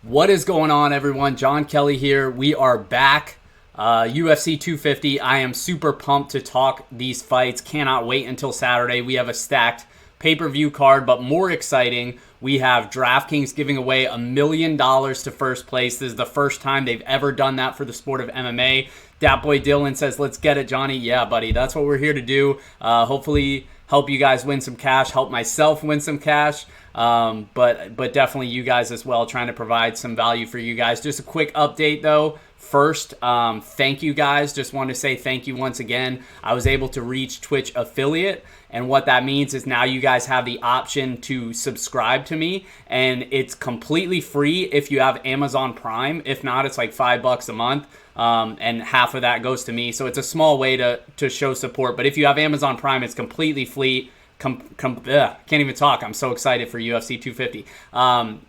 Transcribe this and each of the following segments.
What is going on, everyone? John Kelly here. We are back. UFC 250. I am super pumped to talk these fights. Cannot wait until Saturday. We have a stacked pay-per-view card, but more exciting, we have DraftKings giving away $1 million to first place. This is the first time they've ever done that for the sport of MMA. Dat Boy Dylan says, let's get it, Johnny. Yeah, buddy, that's what we're here to do. Hopefully help you guys win some cash, help myself win some cash. But definitely you guys as well, trying to provide some value for you guys. Just a quick update though. First, thank you guys. Just want to say thank you once again. I was able to reach Twitch affiliate, and what that means is now you guys have the option to subscribe to me, and it's completely free if you have Amazon Prime. If not, it's like $5 a month. And half of that goes to me. So it's a small way to show support. But if you have Amazon Prime, it's completely free. Can't even talk. I'm so excited for UFC 250.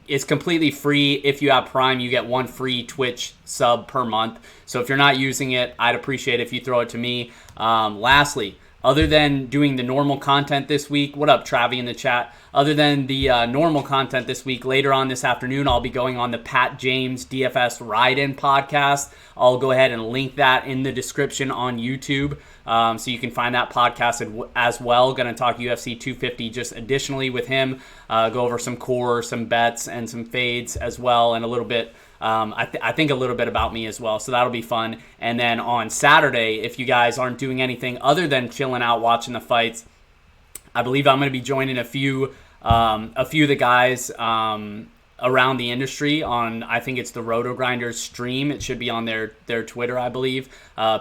It's completely free. If you have Prime, you get one free Twitch sub per month. So if you're not using it, I'd appreciate it if you throw it to me. Lastly, other than doing the normal content this week, what up, Travi in the chat? Other than the normal content this week, later on this afternoon, I'll be going on the Pat James DFS Ride-In podcast. I'll go ahead and link that in the description on YouTube. So you can find that podcast as well. Going to talk UFC 250 just additionally with him. Go over some core, some bets, and some fades as well, and a little bit, I think a little bit about me as well. So that'll be fun. And then on Saturday, if you guys aren't doing anything other than chilling out watching the fights, I believe I'm going to be joining a few of the guys around the industry on, I think it's the Roto Grinders stream. It should be on their Twitter, I believe.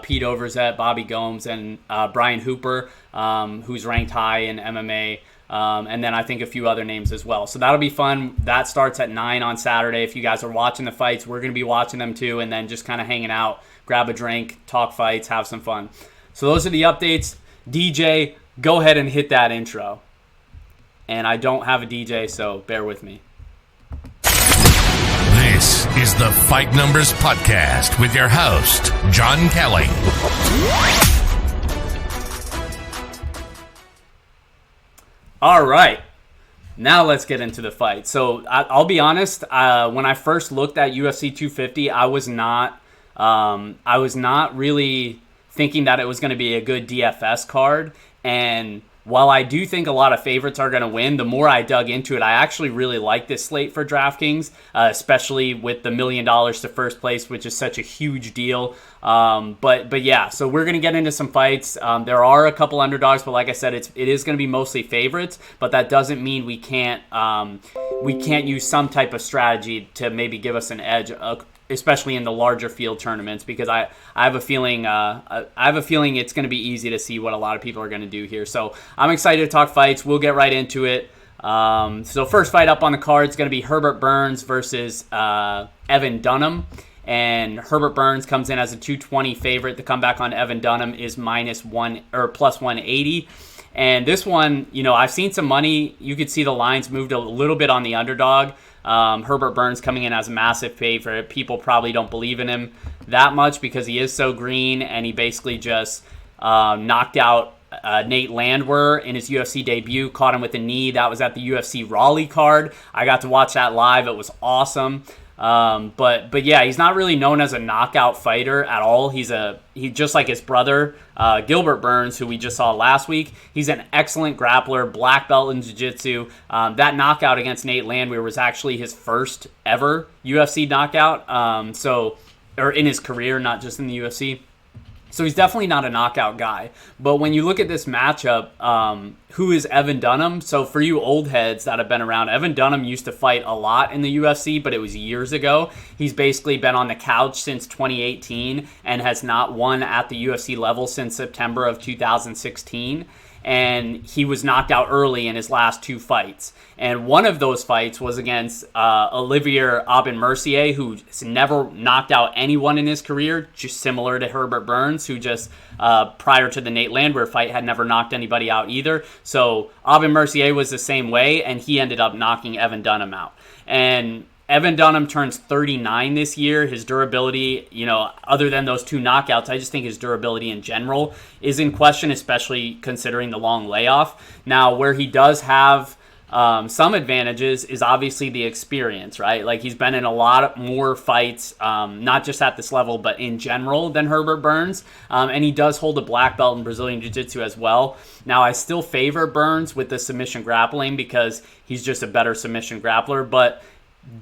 Pete Overzet, Bobby Gomes, and Brian Hooper, who's ranked high in MMA. And then I think a few other names as well. So that'll be fun. That starts at 9 on Saturday. If you guys are watching the fights, we're going to be watching them too, and then just kind of hanging out, grab a drink, talk fights, have some fun. So those are the updates. DJ, go ahead and hit that intro. And I don't have a DJ, so bear with me. This is the Fight Numbers Podcast with your host, John Kelly. All right, now let's get into the fight. So I'll be honest. When I first looked at UFC 250, I was not really thinking that it was going to be a good DFS card. And while I do think a lot of favorites are going to win, the more I dug into it, I actually really like this slate for DraftKings, especially with the $1 million to first place, which is such a huge deal. But yeah, so we're going to get into some fights. There are a couple underdogs, but like I said, it is going to be mostly favorites, but that doesn't mean we can't use some type of strategy to maybe give us an edge, especially in the larger field tournaments, because I have a feeling it's going to be easy to see what a lot of people are going to do here. So I'm excited to talk fights. We'll get right into it. So first fight up on the card is going to be Herbert Burns versus Evan Dunham. And Herbert Burns comes in as a 220 favorite. The comeback on Evan Dunham is +1 or plus 180. And this one, I've seen some money. You could see the lines moved a little bit on the underdog. Herbert Burns coming in as a massive favorite. People probably don't believe in him that much because he is so green, and he basically just knocked out Nate Landwehr in his UFC debut, caught him with a knee. That was at the UFC Raleigh card. I got to watch that live. It was awesome. But yeah, he's not really known as a knockout fighter at all. He just like his brother, Gilbert Burns, who we just saw last week. He's an excellent grappler, black belt in jiu-jitsu. That knockout against Nate Landwehr was actually his first ever UFC knockout. Or in his career, not just in the UFC. So he's definitely not a knockout guy. But when you look at this matchup, who is Evan Dunham? So for you old heads that have been around, Evan Dunham used to fight a lot in the UFC, but it was years ago. He's basically been on the couch since 2018 and has not won at the UFC level since September of 2016. And he was knocked out early in his last two fights. And one of those fights was against Olivier Aubin-Mercier, who's never knocked out anyone in his career, just similar to Herbert Burns, who just prior to the Nate Landwehr fight had never knocked anybody out either. So Aubin-Mercier was the same way, and he ended up knocking Evan Dunham out. And Evan Dunham turns 39 this year. His durability, other than those two knockouts, I just think his durability in general is in question, especially considering the long layoff. Now, where he does have some advantages is obviously the experience, right? Like he's been in a lot more fights, not just at this level, but in general than Herbert Burns. And he does hold a black belt in Brazilian Jiu-Jitsu as well. Now, I still favor Burns with the submission grappling because he's just a better submission grappler, but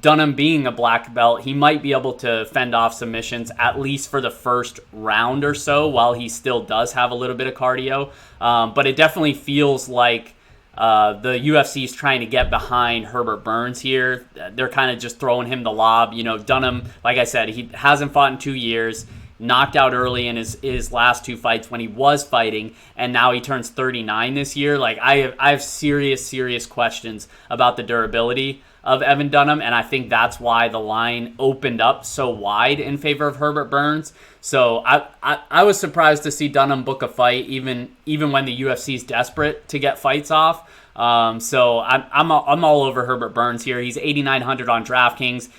Dunham being a black belt, he might be able to fend off submissions at least for the first round or so while he still does have a little bit of cardio. But it definitely feels like the UFC is trying to get behind Herbert Burns here. They're kind of just throwing him the lob. Dunham, like I said, he hasn't fought in 2 years, knocked out early in his last 2 fights when he was fighting, and now he turns 39 this year. Like I have serious questions about the durability of Evan Dunham, and I think that's why the line opened up so wide in favor of Herbert Burns. So I was surprised to see Dunham book a fight, even when the UFC is desperate to get fights off. So I'm all over Herbert Burns here. He's 8,900 on DraftKings.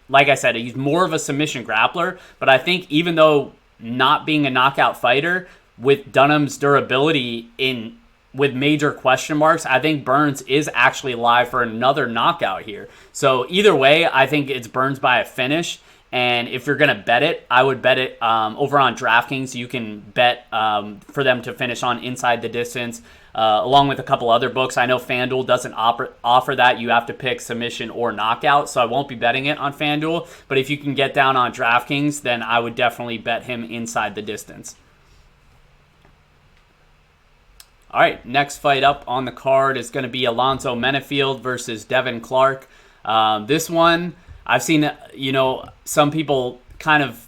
Like I said, he's more of a submission grappler, but I think even though not being a knockout fighter, with Dunham's durability with major question marks, I think Burns is actually live for another knockout here. So either way, I think it's Burns by a finish. And if you're going to bet it, I would bet it over on DraftKings. You can bet for them to finish on inside the distance, along with a couple other books. I know FanDuel doesn't offer that. You have to pick submission or knockout, so I won't be betting it on FanDuel. But if you can get down on DraftKings, then I would definitely bet him inside the distance. All right, next fight up on the card is going to be Alonzo Menna versus Devin Clark. This one, I've seen, some people kind of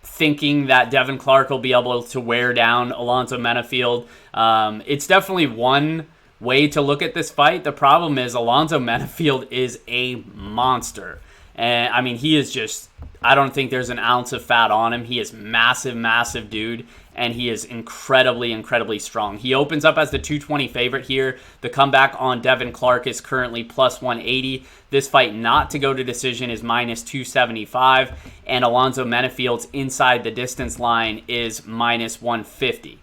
thinking that Devin Clark will be able to wear down Alonzo Menna. It's definitely one way to look at this fight. The problem is Alonzo Menna is a monster. And, I mean, he is just, I don't think there's an ounce of fat on him. He is massive dude. And he is incredibly strong. He opens up as the 220 favorite here. The comeback on Devin Clark is currently plus 180. This fight not to go to decision is minus 275. And Alonzo Menna inside the distance line is minus 150.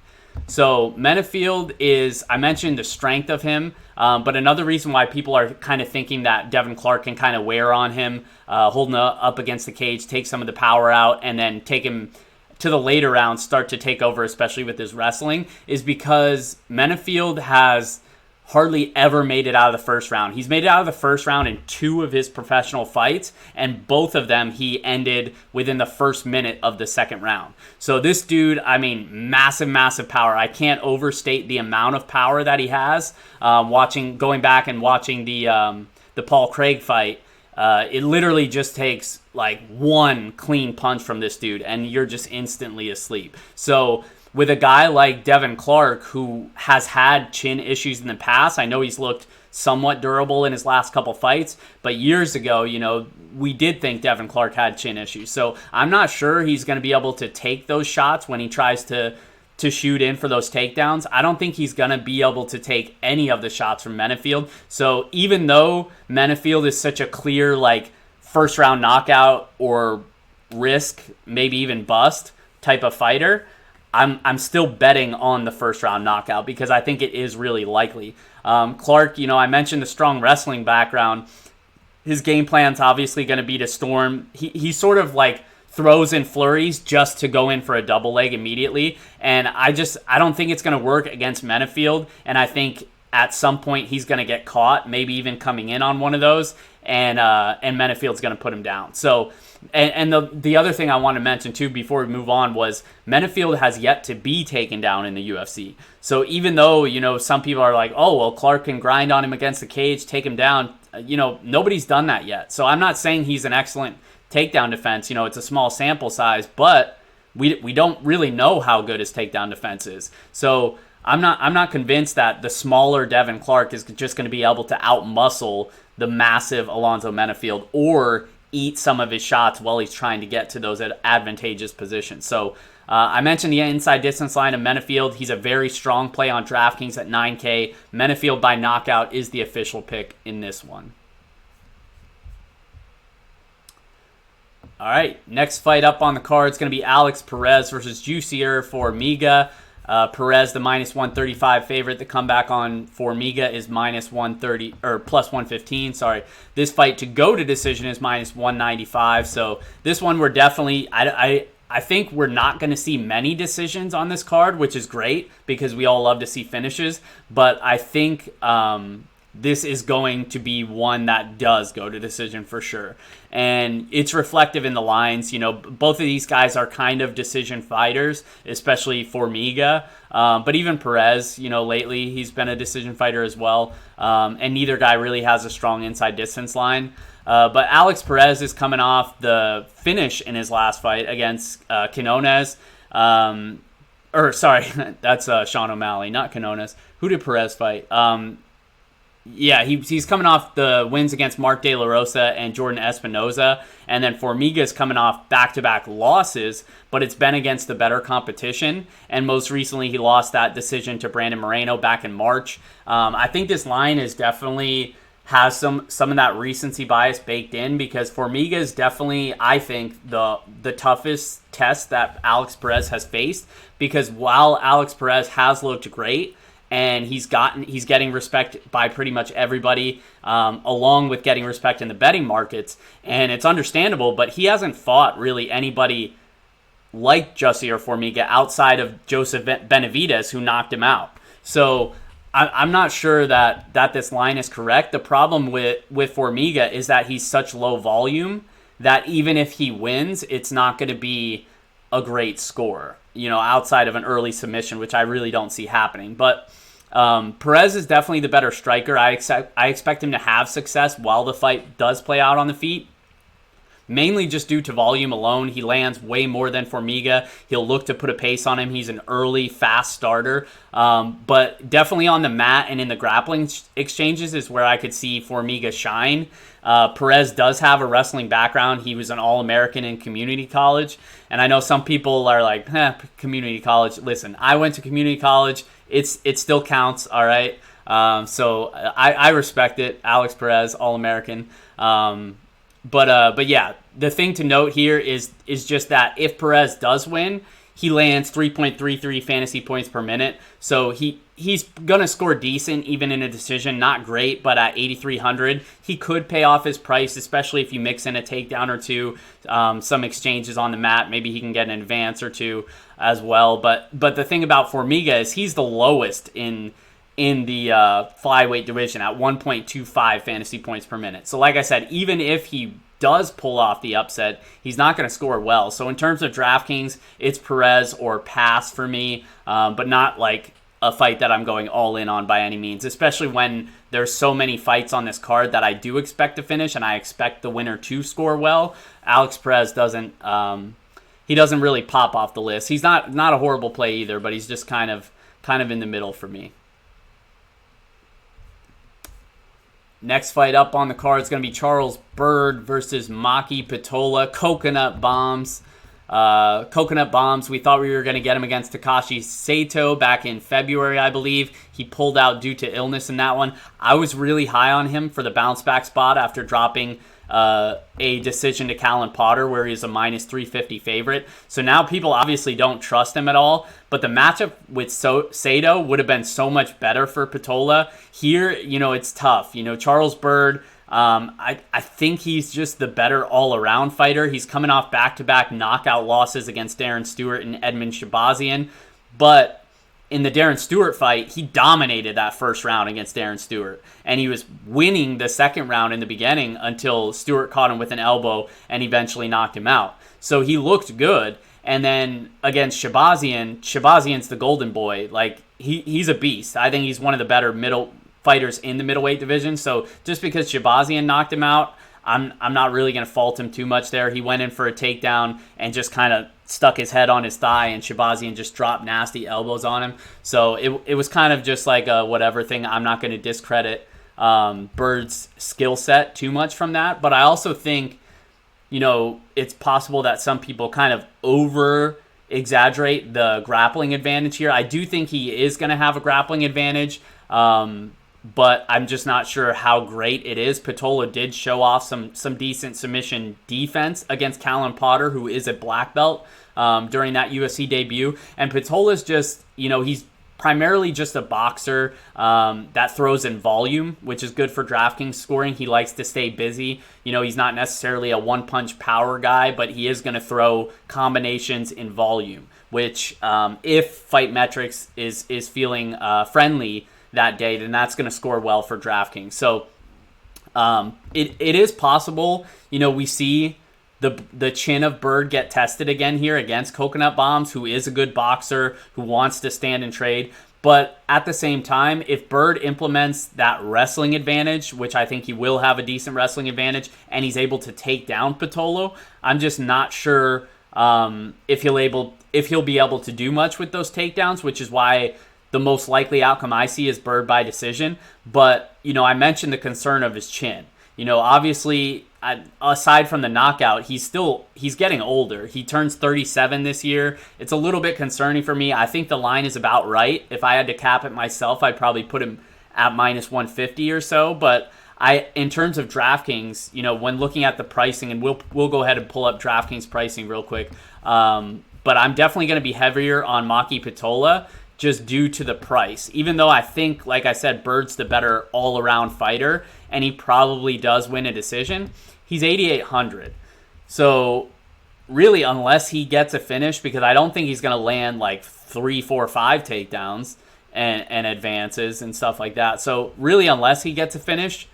So Menna is, I mentioned the strength of him, but another reason why people are kind of thinking that Devin Clark can kind of wear on him, holding up against the cage, take some of the power out, and then take him to the later rounds, start to take over, especially with his wrestling, is because Menna has hardly ever made it out of the first round. He's made it out of the first round in 2 of his professional fights, and both of them he ended within the first minute of the second round. So this dude, I mean, massive power. I can't overstate the amount of power that he has. Going back and watching the Paul Craig fight, it literally just takes like one clean punch from this dude and you're just instantly asleep. So with a guy like Devin Clark, who has had chin issues in the past, I know he's looked somewhat durable in his last couple fights, but years ago, we did think Devin Clark had chin issues. So I'm not sure he's going to be able to take those shots when he tries to shoot in for those takedowns. I don't think he's going to be able to take any of the shots from Menna. So even though Menna is such a clear, like, first round knockout or risk, maybe even bust type of fighter, I'm still betting on the first round knockout because I think it is really likely. Clark, I mentioned the strong wrestling background. His game plan's obviously going to be to storm. He sort of like throws in flurries just to go in for a double leg immediately. And I don't think it's going to work against Menna. And I think at some point he's going to get caught, maybe even coming in on one of those, and Menna going to put him down. So, and the other thing I want to mention too before we move on was Menna has yet to be taken down in the UFC. So even though, some people are like, oh, well, Clark can grind on him against the cage, take him down, nobody's done that yet. So I'm not saying he's an excellent takedown defense. It's a small sample size, but we don't really know how good his takedown defense is. So I'm not convinced that the smaller Devin Clark is just going to be able to outmuscle the massive Alonzo Menna or eat some of his shots while he's trying to get to those advantageous positions. So I mentioned the inside distance line of Menna. He's a very strong play on DraftKings at 9K. Menna by knockout is the official pick in this one. All right, next fight up on the card is going to be Alex Perez versus Juicier Formiga. Perez, the minus 135 favorite. The comeback on Formiga is minus 130 or plus 115. Sorry, this fight to go to decision is minus 195. So this one we're definitely I think we're not going to see many decisions on this card, which is great because we all love to see finishes. But I think this is going to be one that does go to decision for sure. And it's reflective in the lines. Both of these guys are kind of decision fighters, especially Formiga. But even Perez, lately he's been a decision fighter as well. And neither guy really has a strong inside distance line. But Alex Perez is coming off the finish in his last fight against Quinones. That's Sean O'Malley, not Quinones. Who did Perez fight? He's coming off the wins against Mark De La Rosa and Jordan Espinoza. And then Formiga's coming off back-to-back losses, but it's been against the better competition. And most recently, he lost that decision to Brandon Moreno back in March. I think this line is definitely has some of that recency bias baked in because Formiga is definitely, I think, the toughest test that Alex Perez has faced, because while Alex Perez has looked great and he's getting respect by pretty much everybody, along with getting respect in the betting markets, and it's understandable, but he hasn't fought really anybody like Juicier Formiga outside of Joseph Benavidez, who knocked him out. So I'm not sure that this line is correct. The problem with Formiga is that he's such low volume that even if he wins, it's not going to be a great score, outside of an early submission, which I really don't see happening. But Perez is definitely the better striker. I expect him to have success while the fight does play out on the feet. Mainly just due to volume alone. He lands way more than Formiga. He'll look to put a pace on him. He's an early, fast starter. But definitely on the mat and in the grappling exchanges is where I could see Formiga shine. Perez does have a wrestling background. He was an All-American in community college. And I know some people are like, community college. Listen, I went to community college. It still counts, all right? So I respect it. Alex Perez, All-American. But yeah, the thing to note here is just that if Perez does win, he lands 3.33 fantasy points per minute. So he's going to score decent even in a decision. Not great, but at 8,300, he could pay off his price, especially if you mix in a takedown or two, some exchanges on the mat. Maybe he can get an advance or two as well. But the thing about Formiga is he's the lowest in the flyweight division at 1.25 fantasy points per minute. So like I said, even if he does pull off the upset, he's not going to score well. So in terms of DraftKings, it's Perez or pass for me, but not like a fight that I'm going all in on by any means, especially when there's so many fights on this card that I do expect to finish and I expect the winner to score well. Alex Perez doesn't really pop off the list. He's not a horrible play either, but he's just kind of in the middle for me. Next fight up on the card is going to be Charles Byrd versus Maki Pitola. Coconut bombs. We thought we were going to get him against Takashi Sato back in February, I believe. He pulled out due to illness in that one. I was really high on him for the bounce back spot after dropping a decision to Callan Potter where he's a minus 350 favorite. So now people obviously don't trust him at all. But the matchup with Sato would have been so much better for Pitola. Here, it's tough. Charles Byrd, I think he's just the better all-around fighter. He's coming off back-to-back knockout losses against Darren Stewart and Edmund Shabazian. But in the Darren Stewart fight, he dominated that first round against Darren Stewart. And he was winning the second round in the beginning until Stewart caught him with an elbow and eventually knocked him out. So he looked good. And then against Shabazian's the golden boy. Like, he's a beast. I think he's one of the better middle fighters in the middleweight division. So just because Shabazian knocked him out, I'm not really going to fault him too much there. He went in for a takedown and just kind of stuck his head on his thigh, and Shabazian just dropped nasty elbows on him. So it was kind of just like a whatever thing. I'm not going to discredit Byrd's skill set too much from that. But I also think, it's possible that some people kind of over-exaggerate the grappling advantage here. I do think he is going to have a grappling advantage. but I'm just not sure how great it is. Pitola did show off some decent submission defense against Callan Potter, who is a black belt, during that UFC debut. And Pitola's just, he's primarily just a boxer that throws in volume, which is good for DraftKings scoring. He likes to stay busy. He's not necessarily a one-punch power guy, but he is going to throw combinations in volume, which if Fight Metrics is feeling friendly that day, then that's going to score well for DraftKings. So it is possible, we see the chin of Bird get tested again here against Coconut Bombs, who is a good boxer, who wants to stand and trade. But at the same time, if Bird implements that wrestling advantage, which I think he will have a decent wrestling advantage, and he's able to take down Pitolo, I'm just not sure if he'll be able to do much with those takedowns, which is why the most likely outcome I see is Bird by decision. But, I mentioned the concern of his chin. Obviously, aside from the knockout, he's getting older. He turns 37 this year. It's a little bit concerning for me. I think the line is about right. If I had to cap it myself, I'd probably put him at minus 150 or so. But in terms of DraftKings, when looking at the pricing, and we'll go ahead and pull up DraftKings pricing real quick. But I'm definitely going to be heavier on Maki Pitola, just due to the price. Even though I think, like I said, Bird's the better all-around fighter, and he probably does win a decision, he's 8,800. So really, unless he gets a finish, because I don't think he's going to land like 3, 4, 5 takedowns and advances and stuff like that. So really, unless he gets a finish,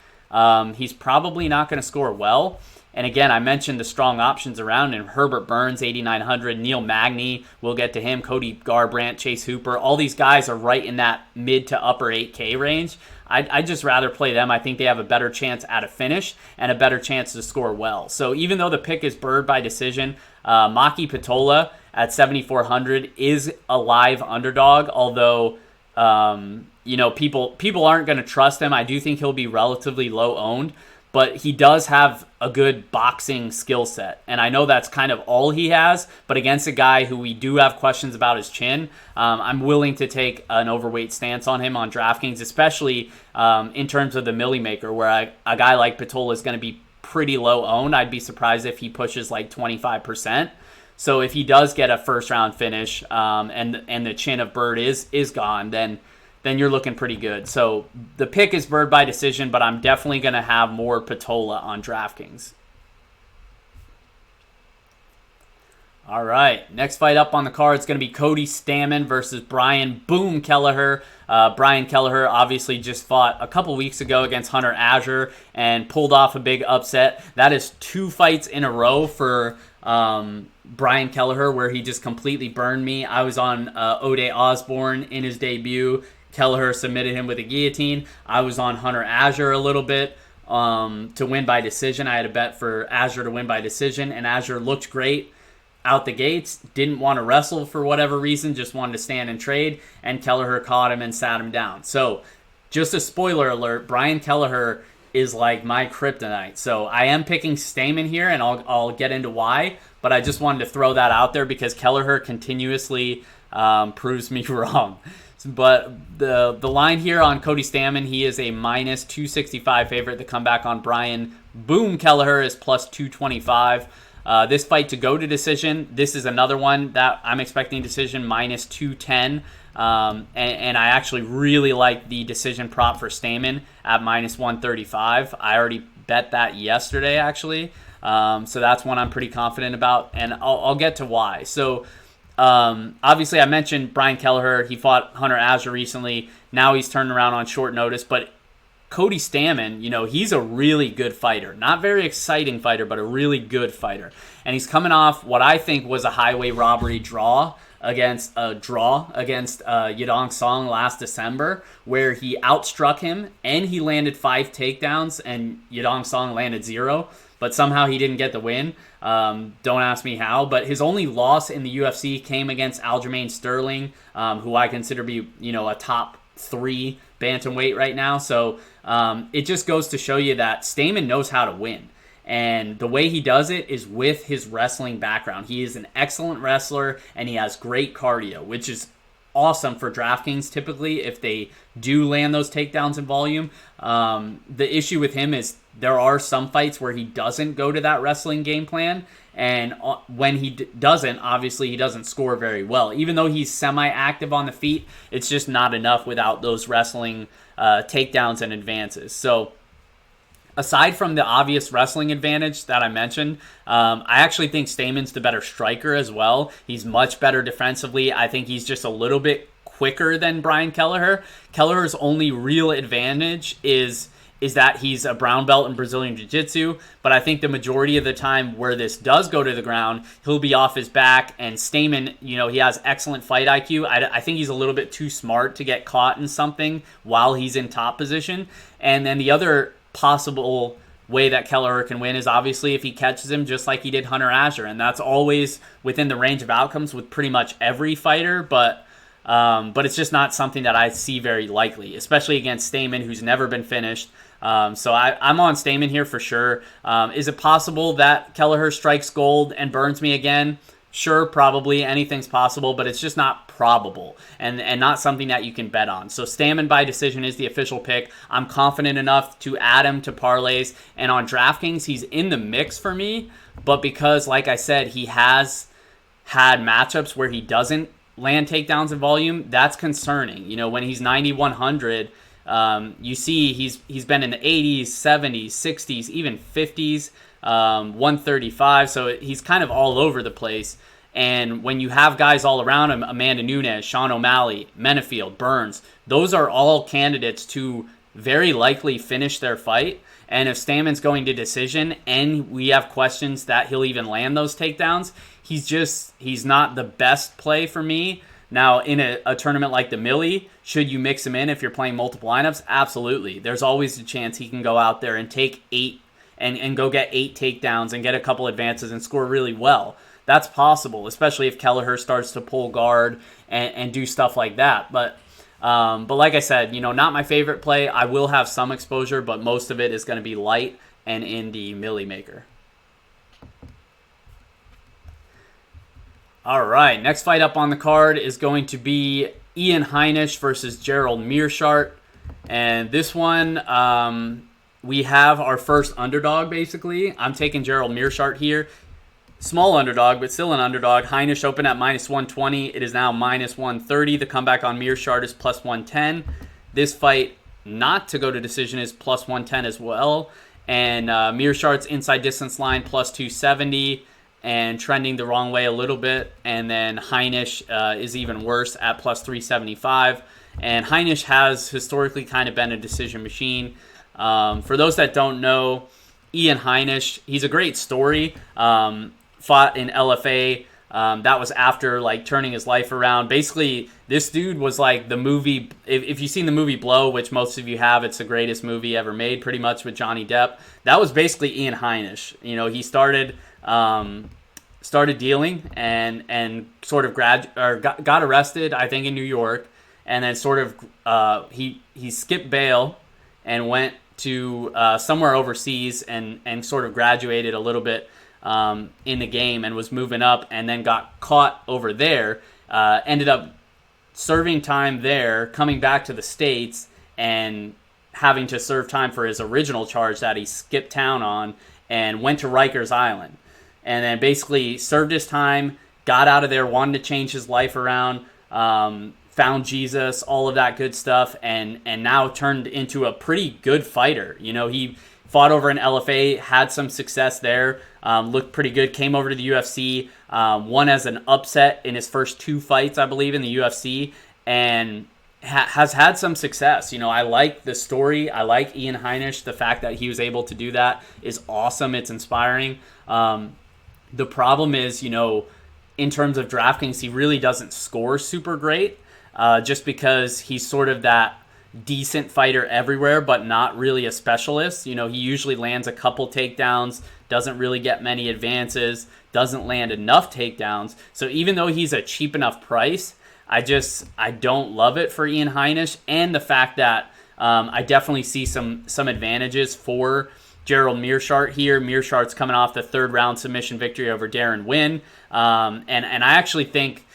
he's probably not going to score well. And again, I mentioned the strong options around him. Herbert Burns, 8,900. Neil Magny, we'll get to him. Cody Garbrandt, Chase Hooper. All these guys are right in that mid to upper 8K range. I'd just rather play them. I think they have a better chance at a finish and a better chance to score well. So even though the pick is Bird by decision, Maki Pitola at 7,400 is a live underdog, although people aren't going to trust him. I do think he'll be relatively low owned, but he does have a good boxing skill set. And I know that's kind of all he has, but against a guy who we do have questions about his chin, I'm willing to take an overweight stance on him on DraftKings, especially in terms of the Millie Maker, where a guy like Pitola is going to be pretty low owned. I'd be surprised if he pushes like 25%. So if he does get a first round finish and the chin of Bird is gone, then you're looking pretty good. So the pick is Bird by decision, but I'm definitely going to have more Pitola on DraftKings. All right, next fight up on the card is going to be Cody Stammen versus Bryan Boom Kelleher. Bryan Kelleher obviously just fought a couple weeks ago against Hunter Azure and pulled off a big upset. That is 2 fights in a row for Bryan Kelleher where he just completely burned me. I was on Ode Osborne in his debut. Kelleher submitted him with a guillotine. I was on Hunter Azure a little bit to win by decision. I had a bet for Azure to win by decision, and Azure looked great out the gates. Didn't want to wrestle for whatever reason, just wanted to stand and trade, and Kelleher caught him and sat him down. So just a spoiler alert, Bryan Kelleher is like my kryptonite. So I am picking Stammen here, and I'll get into why, but I just wanted to throw that out there because Kelleher continuously proves me wrong. But the line here on Cody Stammen, he is a minus 265 favorite. The comeback on Bryan Boom Kelleher is plus 225. This fight to go to decision, this is another one that I'm expecting decision, minus 210. And I actually really like the decision prop for Stammen at minus 135. I already bet that yesterday, actually. So that's one I'm pretty confident about, and I'll get to why. So obviously I mentioned Bryan Kelleher. He fought Hunter Azure recently. Now he's turned around on short notice, but Cody Stammen, he's a really good fighter. Not very exciting fighter, but a really good fighter. And he's coming off what I think was a highway robbery draw against Yadong Song last December, where he outstruck him and he landed 5 takedowns and Yadong Song landed 0. But somehow he didn't get the win. Don't ask me how. But his only loss in the UFC came against Aljamain Sterling, who I consider to be, a top 3 bantamweight right now. So it just goes to show you that Stammen knows how to win. And the way he does it is with his wrestling background. He is an excellent wrestler, and he has great cardio, which is awesome for DraftKings typically if they do land those takedowns in volume. The issue with him is there are some fights where he doesn't go to that wrestling game plan, and when he doesn't, obviously he doesn't score very well. Even though he's semi-active on the feet, it's just not enough without those wrestling takedowns and advances. So aside from the obvious wrestling advantage that I mentioned, I actually think Stammen's the better striker as well. He's much better defensively. I think he's just a little bit quicker than Bryan Kelleher. Kelleher's only real advantage is that he's a brown belt in Brazilian Jiu-Jitsu, but I think the majority of the time where this does go to the ground, he'll be off his back, and Stammen, he has excellent fight IQ. I think he's a little bit too smart to get caught in something while he's in top position. And then the other possible way that Kelleher can win is obviously if he catches him just like he did Hunter Azure, and that's always within the range of outcomes with pretty much every fighter, but it's just not something that I see very likely, especially against Stammen, who's never been finished. So I'm on Stammen here for sure. Is it possible that Kelleher strikes gold and burns me again? Sure, probably. Anything's possible, but it's just not probable and not something that you can bet on. So Stammen by decision is the official pick. I'm confident enough to add him to parlays. And on DraftKings, he's in the mix for me. But because, like I said, he has had matchups where he doesn't land takedowns in volume, that's concerning. When he's 9,100, you see he's been in the 80s, 70s, 60s, even 50s, 135. So he's kind of all over the place. And when you have guys all around him, Amanda Nunez, Sean O'Malley, Menna, Burns, those are all candidates to very likely finish their fight. And if Stammen's going to decision and we have questions that he'll even land those takedowns, he's not the best play for me. Now, in a tournament like the Millie, should you mix him in if you're playing multiple lineups? Absolutely. There's always a chance he can go out there and take 8 and go get 8 takedowns and get a couple advances and score really well. That's possible, especially if Kelleher starts to pull guard and do stuff like that. But like I said, not my favorite play. I will have some exposure, but most of it is going to be light and in the Millie Maker. All right, next fight up on the card is going to be Ian Hainish versus Gerald Mir Shark. And this one, we have our first underdog, basically. I'm taking Gerald Mir Shark here. Small underdog, but still an underdog. Hainish opened at minus 120. It is now minus 130. The comeback on Mir Shark is plus 110. This fight, not to go to decision, is plus 110 as well. And Mir Shark's inside distance line, plus 270. And trending the wrong way a little bit. And then Hainish is even worse at plus 375. And Hainish has historically kind of been a decision machine. For those that don't know, Ian Hainish, he's a great story. Fought in LFA. That was after turning his life around. Basically, this dude was like the movie. If you've seen the movie Blow, which most of you have, it's the greatest movie ever made, pretty much, with Johnny Depp. That was basically Ian Hainish. He started dealing and sort of got arrested, I think, in New York, and then sort of he skipped bail and went to somewhere overseas and sort of graduated a little bit in the game and was moving up, and then got caught over there, ended up serving time there, coming back to the States and having to serve time for his original charge that he skipped town on, and went to Rikers Island. And then basically served his time, got out of there, wanted to change his life around, found Jesus, all of that good stuff, and now turned into a pretty good fighter. He fought over in LFA, had some success there, looked pretty good, came over to the UFC, won as an upset in his first 2 fights, I believe, in the UFC, and has had some success. I like the story. I like Ian Hainish. The fact that he was able to do that is awesome. It's inspiring. The problem is, in terms of DraftKings, he really doesn't score super great, just because he's sort of that decent fighter everywhere, but not really a specialist. He usually lands a couple takedowns, doesn't really get many advances, doesn't land enough takedowns. So even though he's a cheap enough price, I don't love it for Ian Hainish, and the fact that I definitely see some advantages for Gerald Mir Shark here. Mir Shark's coming off the 3rd round submission victory over Darren Wynn. And I actually think,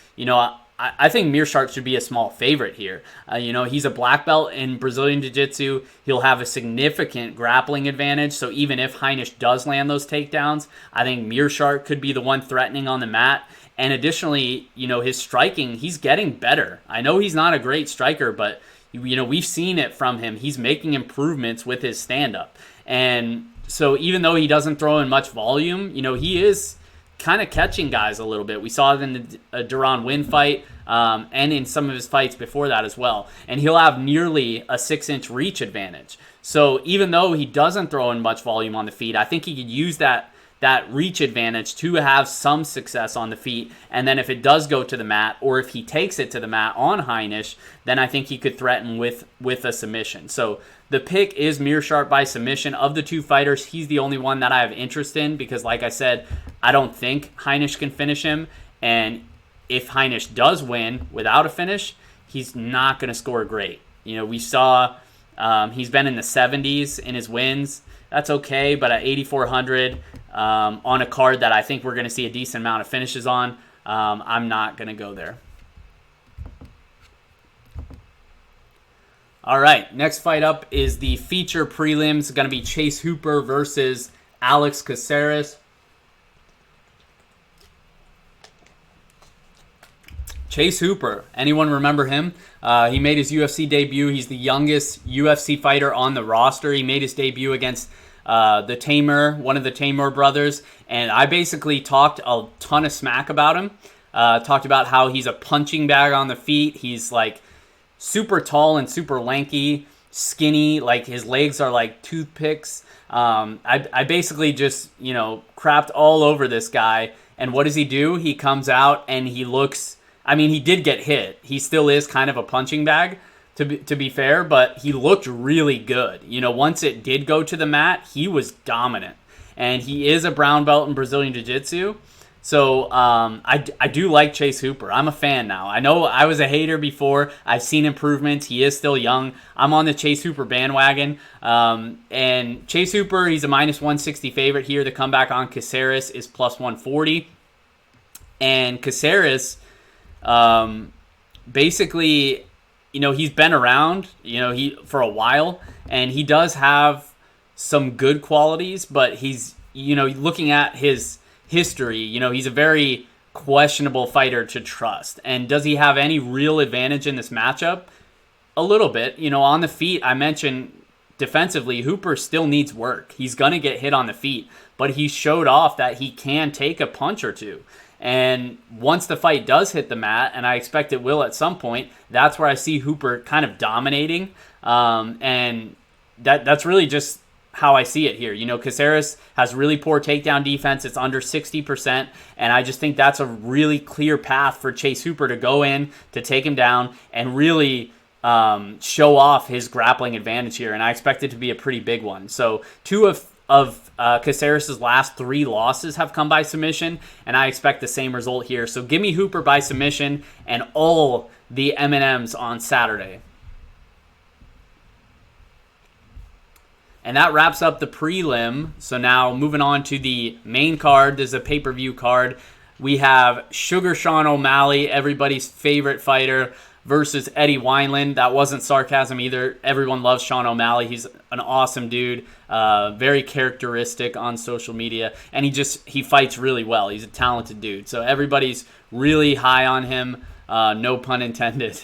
I think Mir Shark should be a small favorite here. He's a black belt in Brazilian Jiu-Jitsu. He'll have a significant grappling advantage. So even if Hainish does land those takedowns, I think Mir Shark could be the one threatening on the mat. And additionally, his striking, he's getting better. I know he's not a great striker, but we've seen it from him. He's making improvements with his stand-up. And so even though he doesn't throw in much volume, he is kind of catching guys a little bit. We saw it in the Duran Win fight and in some of his fights before that as well. And he'll have nearly a 6-inch reach advantage. So even though he doesn't throw in much volume on the feet, I think he could use that reach advantage to have some success on the feet. And then if it does go to the mat, or if he takes it to the mat on Hainish, then I think he could threaten with a submission. So the pick is Mir Shark by submission. Of the two fighters, he's the only one that I have interest in because, like I said, I don't think Hainish can finish him. And if Hainish does win without a finish, he's not going to score great. We saw he's been in the 70s in his wins. That's okay, but at 8,400 on a card that I think we're going to see a decent amount of finishes on, I'm not going to go there. All right, next fight up is the feature prelims. It's going to be Chase Hooper versus Alex Casseras. Chase Hooper, anyone remember him? He made his UFC debut. He's the youngest UFC fighter on the roster. He made his debut against the Tamer, one of the Tamer brothers, and I basically talked a ton of smack about him. Talked about how he's a punching bag on the feet. He's like super tall and super lanky, skinny, like his legs are like toothpicks. I basically just, crapped all over this guy. And what does he do? He comes out and he looks, he did get hit. He still is kind of a punching bag, to be fair, but he looked really good. Once it did go to the mat, he was dominant. And he is a brown belt in Brazilian Jiu-Jitsu. So I do like Chase Hooper. I'm a fan now. I know I was a hater before. I've seen improvements. He is still young. I'm on the Chase Hooper bandwagon. And Chase Hooper, he's a minus 160 favorite here. The comeback on Casseras is plus 140. And Casseras, basically, he's been around, for a while. And he does have some good qualities. But he's, looking at his history, he's a very questionable fighter to trust. And does he have any real advantage in this matchup? A little bit. On the feet, I mentioned defensively, Hooper still needs work. He's going to get hit on the feet, but he showed off that he can take a punch or two. And once the fight does hit the mat, and I expect it will at some point, that's where I see Hooper kind of dominating. And that's really just how I see it here. Casseras has really poor takedown defense. It's under 60%, and I just think that's a really clear path for Chase Hooper to go in, to take him down, and really show off his grappling advantage here, and I expect it to be a pretty big one. So two of Casseras' last 3 losses have come by submission, and I expect the same result here. So give me Hooper by submission and all the M&Ms on Saturday. And that wraps up the prelim. So now moving on to the main card. This is a pay-per-view card. We have Sugar Sean O'Malley, everybody's favorite fighter, versus Eddie Wineland. That wasn't sarcasm either. Everyone loves Sean O'Malley. He's an awesome dude. Very characteristic on social media. And he fights really well. He's a talented dude. So everybody's really high on him. No pun intended.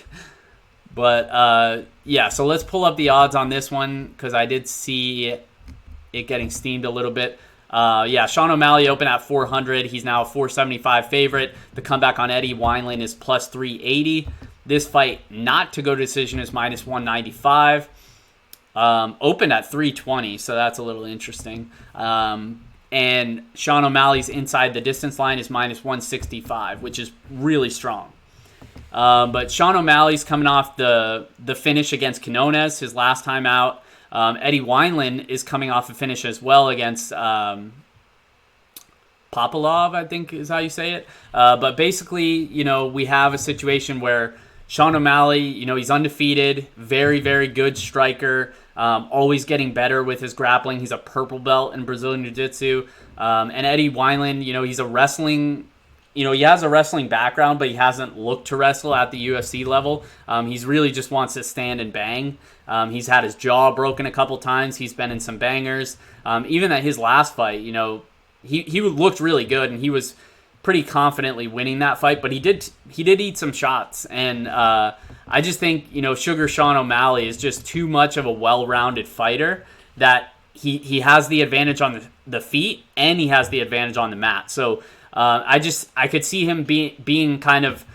But, yeah, so let's pull up the odds on this one because I did see it getting steamed a little bit. Sean O'Malley opened at 400. He's now a 475 favorite. The comeback on Eddie Wineland is plus 380. This fight not to go to decision is minus 195. Opened at 320, so that's a little interesting. And Sean O'Malley's inside the distance line is minus 165, which is really strong. But Sean O'Malley's coming off the finish against Nunez, his last time out. Eddie Wineland is coming off a finish as well against Popolov, I think is how you say it. But basically, we have a situation where Sean O'Malley, he's undefeated, very, very good striker, always getting better with his grappling. He's a purple belt in Brazilian Jiu-Jitsu. And Eddie Wineland, he's a wrestling he has a wrestling background, but he hasn't looked to wrestle at the UFC level. He's really just wants to stand and bang. He's had his jaw broken a couple times. He's been in some bangers. Even at his last fight, he looked really good, and he was pretty confidently winning that fight. But he did eat some shots, and I just think Sugar Sean O'Malley is just too much of a well-rounded fighter that he has the advantage on the feet, and he has the advantage on the mat. So I could see him being kind of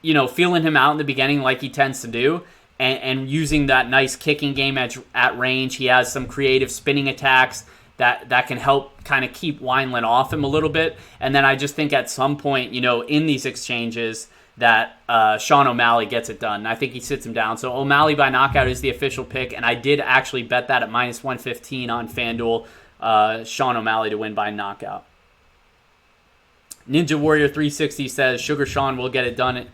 feeling him out in the beginning like he tends to do, and using that nice kicking game at range. He has some creative spinning attacks that can help kind of keep Wineland off him a little bit. And then I just think at some point, in these exchanges that Sean O'Malley gets it done. And I think he sits him down. So O'Malley by knockout is the official pick, and I did actually bet that at minus 115 on FanDuel, Sean O'Malley to win by knockout. Ninja Warrior 360 says Sugar Sean will get it done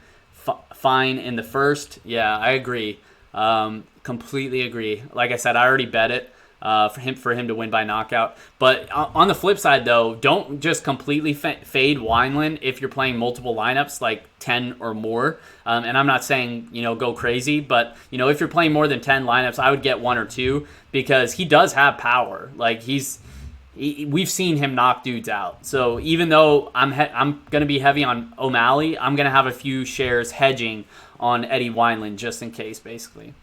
fine in the first. Yeah, I agree. Completely agree. Like I said, I already bet it for him to win by knockout. But on the flip side, though, don't just completely fade Wineland if you're playing multiple lineups, like 10 or more. And I'm not saying, go crazy, but, if you're playing more than 10 lineups, I would get 1 or 2 because he does have power. Like, we've seen him knock dudes out. So even though I'm going to be heavy on O'Malley, I'm going to have a few shares hedging on Eddie Wineland just in case, basically.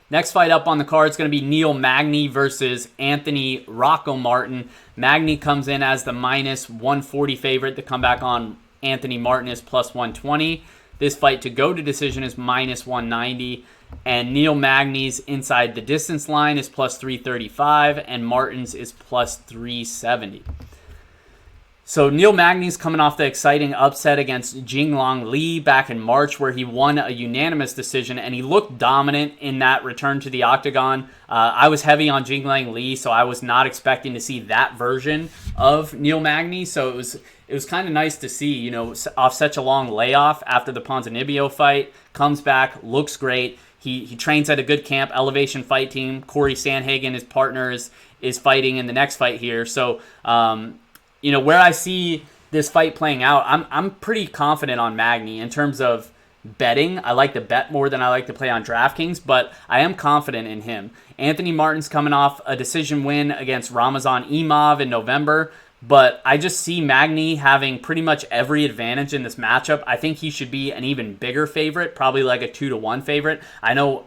Next fight up on the card is going to be Neil Magny versus Anthony Rocco Martin. Magny comes in as the minus 140 favorite. The comeback on Anthony Martin is plus 120. This fight to go to decision is minus 190. And Neil Magny's inside the distance line is plus 335, and Martin's is plus 370. So Neil Magny's coming off the exciting upset against Jinglong Li back in March, where he won a unanimous decision, and he looked dominant in that return to the octagon. I was heavy on Jinglong Li, so I was not expecting to see that version of Neil Magny. So it was kind of nice to see, off such a long layoff after the Ponzinibbio fight, comes back, looks great. He trains at a good camp, Elevation Fight Team. Corey Sandhagen, his partner, is fighting in the next fight here. So, where I see this fight playing out, I'm pretty confident on Magny in terms of betting. I like to bet more than I like to play on DraftKings, but I am confident in him. Anthony Martin's coming off a decision win against Ramazan Imov in November. But I just see Magny having pretty much every advantage in this matchup. I think he should be an even bigger favorite, probably like a 2-1 favorite. I know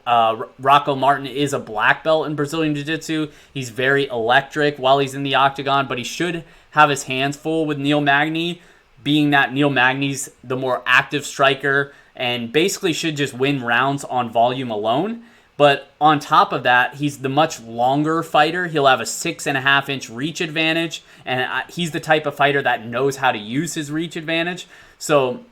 Rocco Martin is a black belt in Brazilian Jiu-Jitsu. He's very electric while he's in the octagon, but he should have his hands full with Neil Magny, being that Neil Magny's the more active striker and basically should just win rounds on volume alone. But on top of that, he's the much longer fighter. He'll have a 6.5-inch reach advantage, and he's the type of fighter that knows how to use his reach advantage. So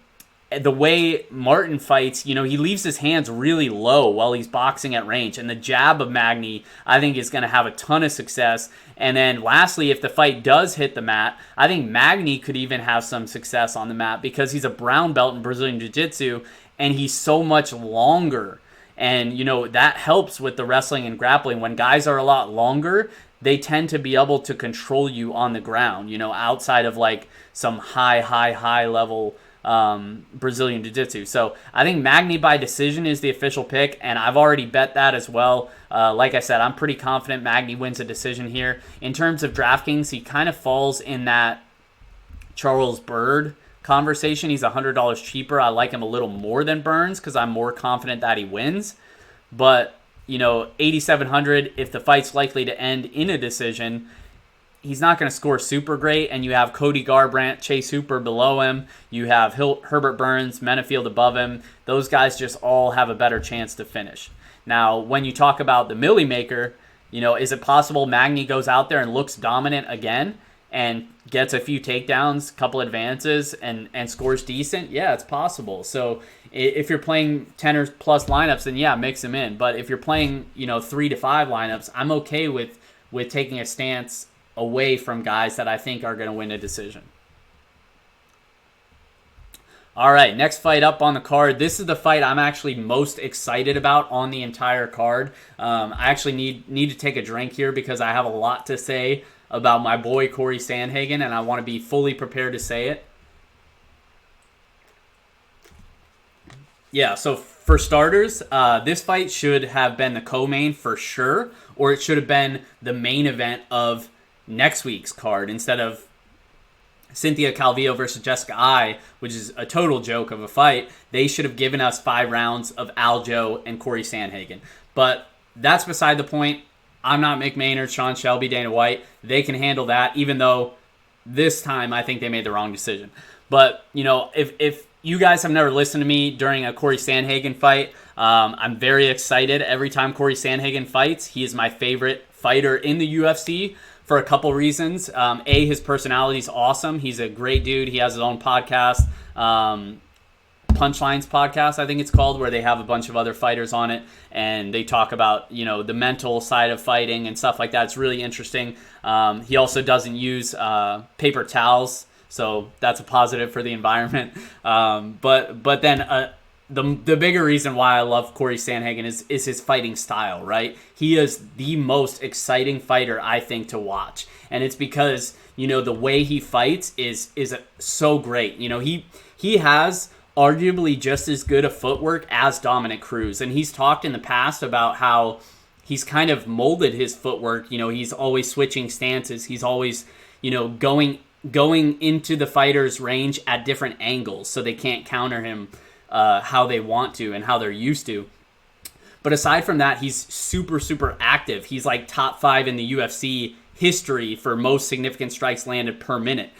the way Martin fights, he leaves his hands really low while he's boxing at range. And the jab of Magny, I think, is going to have a ton of success. And then lastly, if the fight does hit the mat, I think Magny could even have some success on the mat because he's a brown belt in Brazilian Jiu-Jitsu, and he's so much longer. And, that helps with the wrestling and grappling. When guys are a lot longer, they tend to be able to control you on the ground, outside of like some high level Brazilian Jiu-Jitsu. So I think Magny by decision is the official pick, and I've already bet that as well. Like I said, I'm pretty confident Magny wins a decision here. In terms of DraftKings, he kind of falls in that Charles Byrd conversation. He's $100 cheaper. I like him a little more than Burns because I'm more confident that he wins. But, 8,700, if the fight's likely to end in a decision, he's not going to score super great. And you have Cody Garbrandt, Chase Hooper below him. You have Herbert Burns, Menna above him. Those guys just all have a better chance to finish. Now, when you talk about the Millie Maker, is it possible Magny goes out there and looks dominant again and gets a few takedowns, couple advances, and scores decent? Yeah, it's possible. So if you're playing 10 or plus lineups, then yeah, mix them in. But if you're playing 3 to 5 lineups, I'm okay with taking a stance away from guys that I think are going to win a decision. All right, next fight up on the card. This is the fight I'm actually most excited about on the entire card. I actually need to take a drink here because I have a lot to say about my boy Corey Sandhagen, and I want to be fully prepared to say it. Yeah, so for starters, this fight should have been the co-main for sure, or it should have been the main event of next week's card instead of Cynthia Calvillo versus Jessica Ai, which is a total joke of a fight. They should have given us 5 rounds of Aljo and Corey Sandhagen. But that's beside the point. I'm not Mick Maynard, Sean Shelby, Dana White. They can handle that, even though this time I think they made the wrong decision. But, you know, if you guys have never listened to me during a Corey Sandhagen fight, I'm very excited every time Corey Sandhagen fights. He is my favorite fighter in the UFC. For a couple reasons. His personality is awesome. He's a great dude. He has his own podcast, Punchlines Podcast, I think it's called, where they have a bunch of other fighters on it, and they talk about, you know, the mental side of fighting and stuff like that. It's really interesting. He also doesn't use paper towels, so that's a positive for the environment. But then the bigger reason why I love Corey Sandhagen is his fighting style, right? He is the most exciting fighter, I think, to watch. And it's because, you know, the way he fights is so great. You know, he has arguably just as good a footwork as Dominic Cruz. And he's talked in the past about how he's kind of molded his footwork. You know, he's always switching stances. He's always, you know, going into the fighter's range at different angles so they can't counter him how they want to and how they're used to. But aside from that, he's super, super active. He's like top 5 in the UFC history for most significant strikes landed per minute.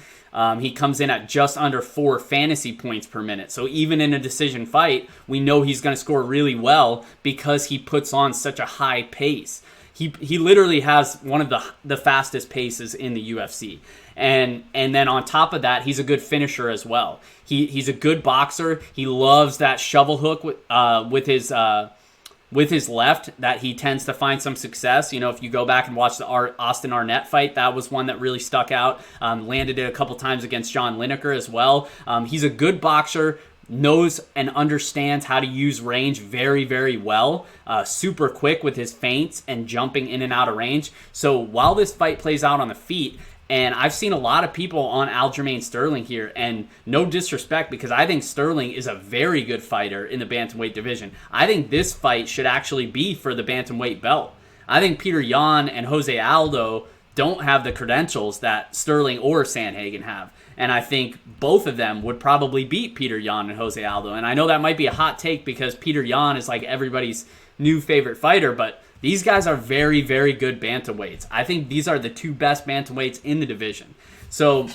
He comes in at just under 4 fantasy points per minute. So even in a decision fight, we know he's going to score really well because he puts on such a high pace. He literally has one of the fastest paces in the UFC. And then on top of that, he's a good finisher as well. He's a good boxer. He loves that shovel hook with his left that he tends to find some success. You know, if you go back and watch the Austin Arnett fight, that was one that really stuck out. Landed it a couple times against John Lineker as well. He's a good boxer, knows and understands how to use range very, very well. Super quick with his feints and jumping in and out of range. So while this fight plays out on the feet, and I've seen a lot of people on Aljamain Sterling here, and no disrespect because I think Sterling is a very good fighter in the bantamweight division. I think this fight should actually be for the bantamweight belt. I think Peter Yan and Jose Aldo don't have the credentials that Sterling or Sandhagen have. And I think both of them would probably beat Peter Yan and Jose Aldo. And I know that might be a hot take because Peter Yan is like everybody's new favorite fighter, but these guys are very, very good bantamweights. I think these are the 2 best bantamweights in the division. So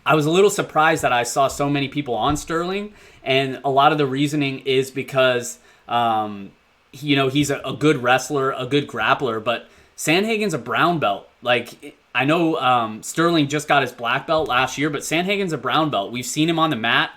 I was a little surprised that I saw so many people on Sterling, and a lot of the reasoning is because, you know, he's a good wrestler, a good grappler, but Sandhagen's a brown belt. Like, I know Sterling just got his black belt last year, but Sandhagen's a brown belt. We've seen him on the mat.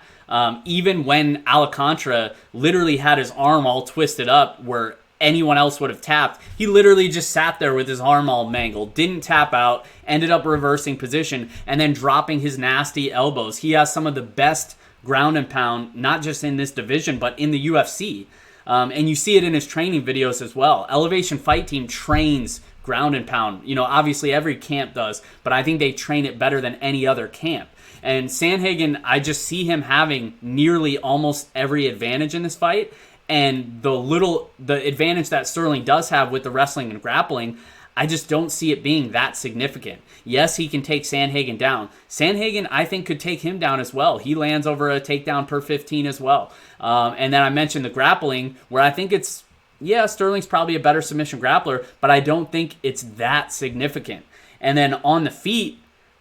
Even when Alcantara literally had his arm all twisted up where anyone else would have tapped, he literally just sat there with his arm all mangled, didn't tap out, ended up reversing position, and then dropping his nasty elbows. He has some of the best ground and pound, not just in this division, but in the UFC. And you see it in his training videos as well. Elevation Fight Team trains ground and pound. You know, obviously every camp does, but I think they train it better than any other camp. And Sandhagen, I just see him having nearly almost every advantage in this fight. And the advantage that Sterling does have with the wrestling and grappling, I just don't see it being that significant. Yes, he can take Sandhagen down. Sandhagen, I think, could take him down as well. He lands over a takedown per 15 as well. And then I mentioned the grappling, where I think it's, yeah, Sterling's probably a better submission grappler, but I don't think it's that significant. And then on the feet,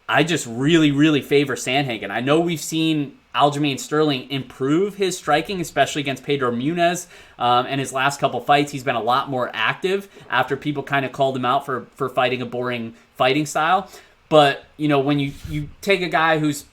I just really, really favor Sandhagen. I know we've seen Aljamain Sterling improve his striking, especially against Pedro Nunez. And his last couple fights, he's been a lot more active after people kind of called him out for fighting a boring fighting style. But, you know, when you take a guy who's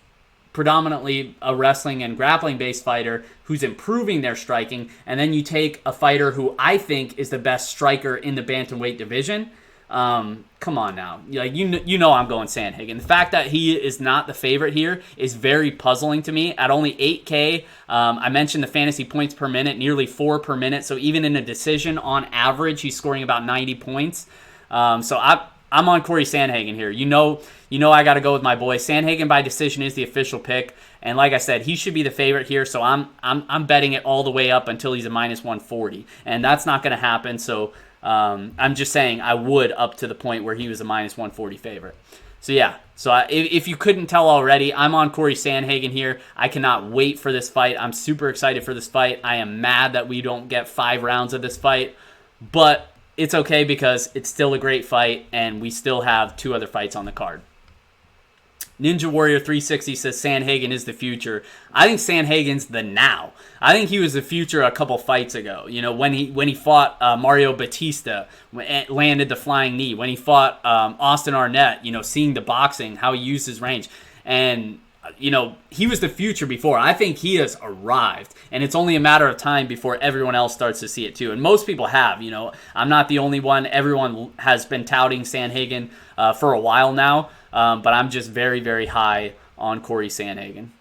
predominantly a wrestling and grappling based fighter who's improving their striking, and then you take a fighter who I think is the best striker in the bantamweight division, Come on now. Like, you know I'm going Sandhagen. The fact that he is not the favorite here is very puzzling to me. At only 8K, I mentioned the fantasy points per minute, nearly 4 per minute. So even in a decision, on average, he's scoring about 90 points. So I'm on Corey Sandhagen here. You know I got to go with my boy. Sandhagen by decision is the official pick. And like I said, he should be the favorite here. So I'm betting it all the way up until he's a minus 140. And that's not going to happen. So I'm just saying I would up to the point where he was a minus 140 favorite. So yeah, if you couldn't tell already, I'm on Corey Sandhagen here. I cannot wait for this fight. I'm super excited for this fight. I am mad that we don't get 5 rounds of this fight, but it's okay because it's still a great fight and we still have 2 other fights on the card. Ninja Warrior 360 says Sandhagen is the future. I think Sandhagen's the now. I think he was the future a couple fights ago. You know, when he fought Mario Batista, landed the flying knee. When he fought Austin Arnett, you know, seeing the boxing, how he used his range. And, you know, he was the future before. I think he has arrived. And it's only a matter of time before everyone else starts to see it too. And most people have, you know. I'm not the only one. Everyone has been touting Sandhagen for a while now. But I'm just very, very high on Corey Sandhagen.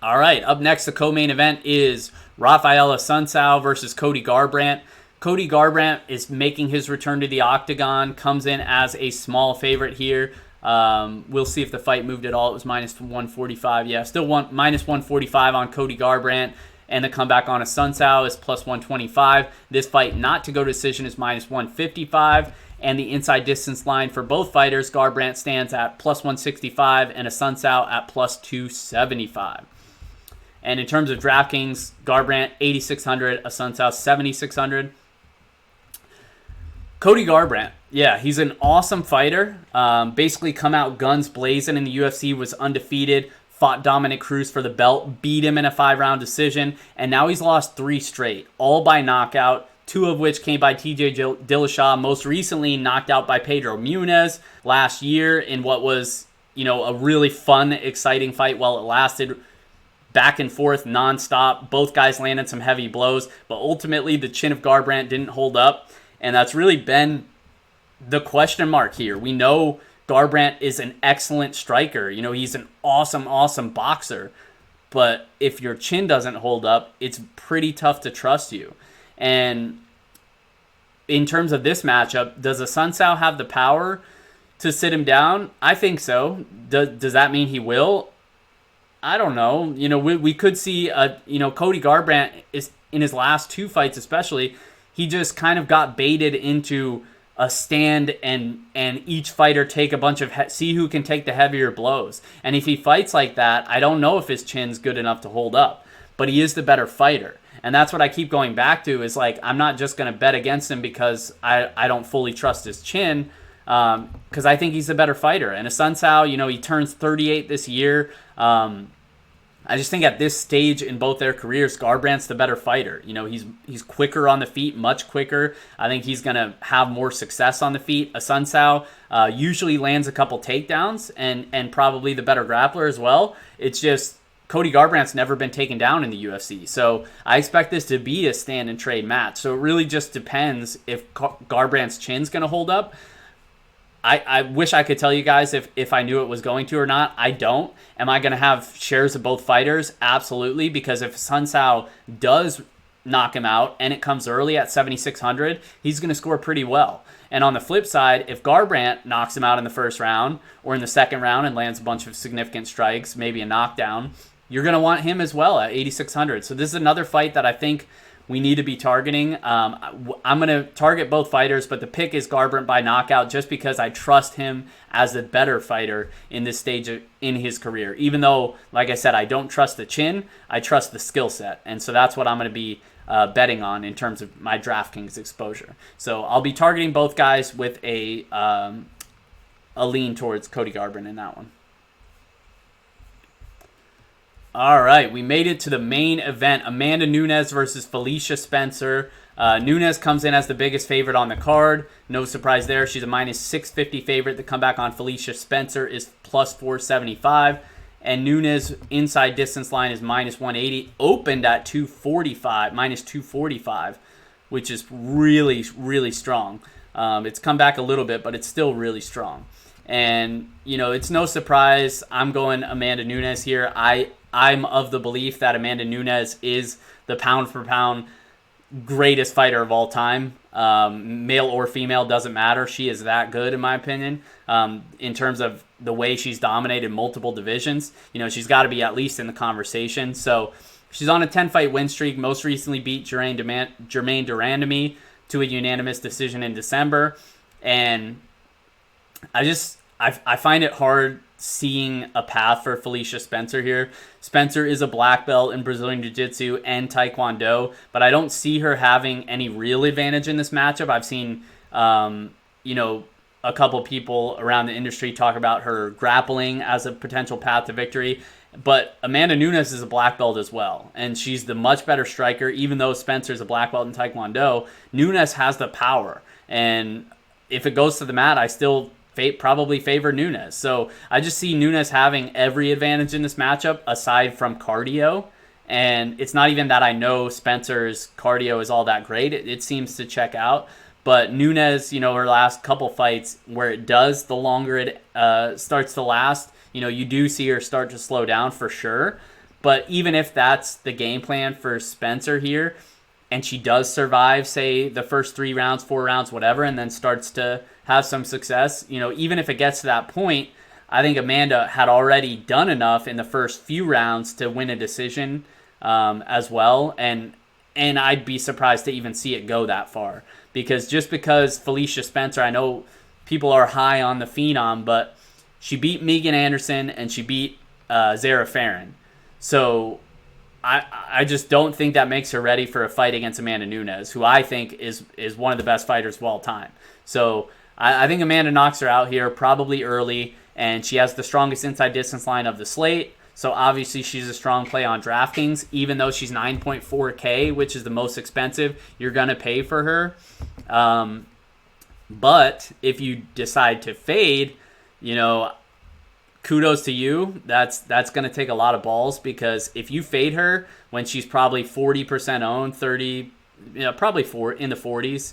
All right, up next, the co-main event is Rafaela Sunsail versus Cody Garbrandt. Cody Garbrandt is making his return to the octagon, comes in as a small favorite here. We'll see if the fight moved at all. It was minus 145. Yeah, still minus 145 on Cody Garbrandt. And the comeback on a Sunsail is plus 125. This fight not to go to decision is minus 155. And the inside distance line for both fighters, Garbrandt stands at plus 165 and a Sunsail at plus 275. And in terms of DraftKings, Garbrandt 8,600, a Sunsail 7,600. Cody Garbrandt, yeah, he's an awesome fighter. Basically come out guns blazing in the UFC, was undefeated, fought Dominic Cruz for the belt, beat him in a 5-round decision, and now he's lost 3 straight, all by knockout. 2 of which came by TJ Dillashaw, most recently knocked out by Pedro Nunez last year in what was, you know, a really fun, exciting fight while it lasted. Back and forth, nonstop. Both guys landed some heavy blows, but ultimately the chin of Garbrandt didn't hold up, and that's really been the question mark here. We know Garbrandt is an excellent striker. You know, he's an awesome, awesome boxer, but if your chin doesn't hold up, it's pretty tough to trust you. And in terms of this matchup, does a Sunsail have the power to sit him down? I think so. Does that mean he will? I don't know. You know, we could see, Cody Garbrandt is in his last 2 fights especially, he just kind of got baited into a stand and each fighter take a bunch of, see who can take the heavier blows. And if he fights like that, I don't know if his chin's good enough to hold up, but he is the better fighter. And that's what I keep going back to is like, I'm not just going to bet against him because I don't fully trust his chin, because I think he's a better fighter. And a Sunsail, you know, he turns 38 this year. I just think at this stage in both their careers, Garbrandt's the better fighter. You know, he's quicker on the feet, much quicker. I think he's going to have more success on the feet. A Sunsail usually lands a couple takedowns and probably the better grappler as well. It's just Cody Garbrandt's never been taken down in the UFC. So I expect this to be a stand and trade match. So it really just depends if Garbrandt's chin's going to hold up. I wish I could tell you guys if I knew it was going to or not. I don't. Am I going to have shares of both fighters? Absolutely, because if Sunsail does knock him out and it comes early at 7,600, he's going to score pretty well. And on the flip side, if Garbrandt knocks him out in the first round or in the second round and lands a bunch of significant strikes, maybe a knockdown, you're going to want him as well at 8,600. So this is another fight that I think we need to be targeting. I'm going to target both fighters, but the pick is Garbrandt by knockout just because I trust him as the better fighter in this stage in his career. Even though, like I said, I don't trust the chin, I trust the skill set. And so that's what I'm going to be betting on in terms of my DraftKings exposure. So I'll be targeting both guys with a lean towards Cody Garbrandt in that one. All right, we made it to the main event. Amanda Nunez versus Felicia Spencer. Nunez comes in as the biggest favorite on the card. No surprise there. She's a minus 650 favorite. The comeback on Felicia Spencer is plus 475. And Nunez inside distance line is minus 180. Opened at 245, minus 245. which is really, really strong. It's come back a little bit, but it's still really strong. And, it's no surprise I'm going Amanda Nunez here. I'm of the belief that Amanda Nunez is the pound-for-pound greatest fighter of all time. Male or female, doesn't matter. She is that good, in my opinion, in terms of the way she's dominated multiple divisions. She's got to be at least in the conversation. So she's on a 10-fight win streak, most recently beat Germaine Durandamy to a unanimous decision in December. And I find it hard seeing a path for Felicia Spencer here. Spencer is a black belt in Brazilian Jiu-Jitsu and Taekwondo, but I don't see her having any real advantage in this matchup. I've seen, a couple people around the industry talk about her grappling as a potential path to victory, but Amanda Nunez is a black belt as well, and she's the much better striker. Even though Spencer's a black belt in Taekwondo, Nunez has the power, and if it goes to the mat, I still probably favor Nunez. So I just see Nunez having every advantage in this matchup aside from cardio. And it's not even that I know Spencer's cardio is all that great. It seems to check out. But Nunez, her last couple fights where it does, the longer it starts to last, you do see her start to slow down for sure. But even if that's the game plan for Spencer here, and she does survive, say, the first 3 rounds, 4 rounds, whatever, and then starts to have some success, even if it gets to that point, I think Amanda had already done enough in the first few rounds to win a decision as well. And I'd be surprised to even see it go that far. Because Felicia Spencer, I know people are high on the Phenom, but she beat Megan Anderson and she beat Zara Farron. So I just don't think that makes her ready for a fight against Amanda Nunez, who I think is one of the best fighters of all time. So I think Amanda knocks her out here probably early, and she has the strongest inside distance line of the slate. So obviously she's a strong play on DraftKings, even though she's 9.4K, which is the most expensive. You're going to pay for her. But if you decide to fade, kudos to you. That's going to take a lot of balls, because if you fade her when she's probably 40% owned, 30, probably in the 40s,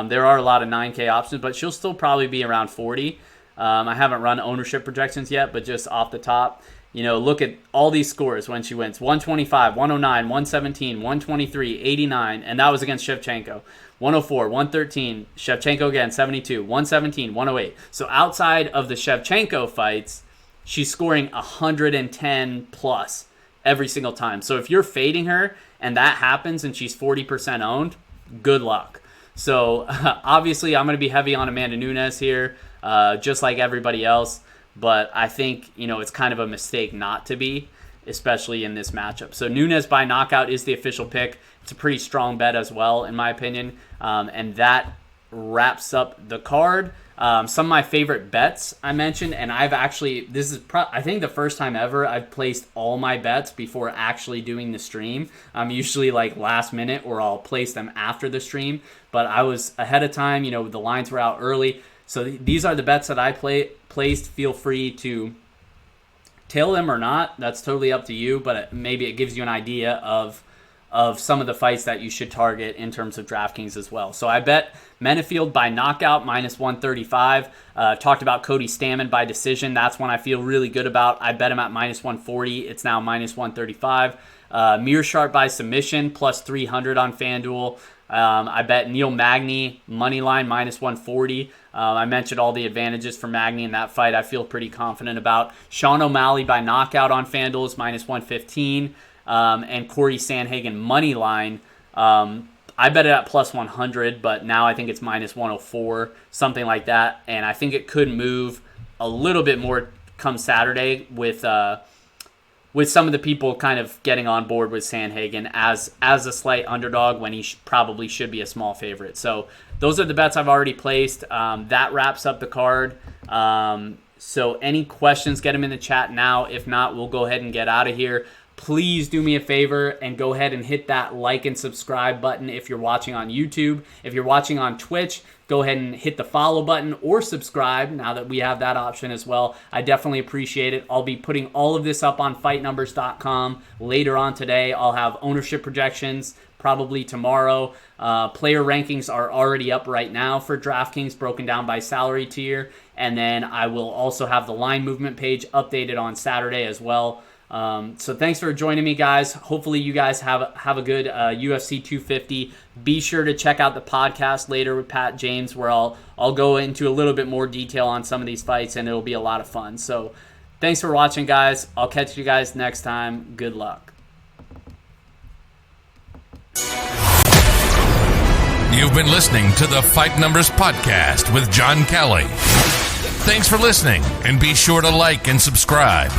there are a lot of 9K options, but she'll still probably be around 40. I haven't run ownership projections yet, but just off the top, look at all these scores when she wins. 125, 109, 117, 123, 89, and that was against Shevchenko. 104, 113, Shevchenko again, 72, 117, 108. So outside of the Shevchenko fights, she's scoring 110 plus every single time. So if you're fading her and that happens and she's 40% owned, good luck. So obviously I'm going to be heavy on Amanda Nunez here, just like everybody else. But I think, it's kind of a mistake not to be, especially in this matchup. So Nunez by knockout is the official pick. It's a pretty strong bet as well, in my opinion. And that wraps up the card. Some of my favorite bets I mentioned, and I've actually, this is I think the first time ever I've placed all my bets before actually doing the stream. I'm usually like last minute, or I'll place them after the stream, but I was ahead of time. The lines were out early. So these are the bets that I placed. Feel free to tail them or not. That's totally up to you, but maybe it gives you an idea of some of the fights that you should target in terms of DraftKings as well. So I bet Menna by knockout, minus 135. Talked about Cody Stammen by decision. That's one I feel really good about. I bet him at minus 140. It's now minus 135. Mir Shark by submission, plus 300 on FanDuel. I bet Neil Magny, money line, minus 140. I mentioned all the advantages for Magny in that fight. I feel pretty confident about. Sean O'Malley by knockout on FanDuel is minus 115. And Corey Sandhagen money line. I bet it at plus 100, but now I think it's minus 104, something like that. And I think it could move a little bit more come Saturday with some of the people kind of getting on board with Sandhagen as a slight underdog when he probably should be a small favorite. So those are the bets I've already placed. That wraps up the card. So any questions, get them in the chat now. If not, we'll go ahead and get out of here. Please do me a favor and go ahead and hit that like and subscribe button if you're watching on YouTube. If you're watching on Twitch, go ahead and hit the follow button or subscribe now that we have that option as well. I definitely appreciate it. I'll be putting all of this up on fightnumbers.com later on today. I'll have ownership projections, probably tomorrow. Player rankings are already up right now for DraftKings, broken down by salary tier. And then I will also have the line movement page updated on Saturday as well. So thanks for joining me, guys. Hopefully you guys have a good UFC 250. Be sure to check out the podcast later with Pat James, where I'll go into a little bit more detail on some of these fights, and it'll be a lot of fun. So thanks for watching, guys. I'll catch you guys next time. Good luck. You've been listening to the Fight Numbers Podcast with John Kelly. Thanks for listening, and be sure to like and subscribe.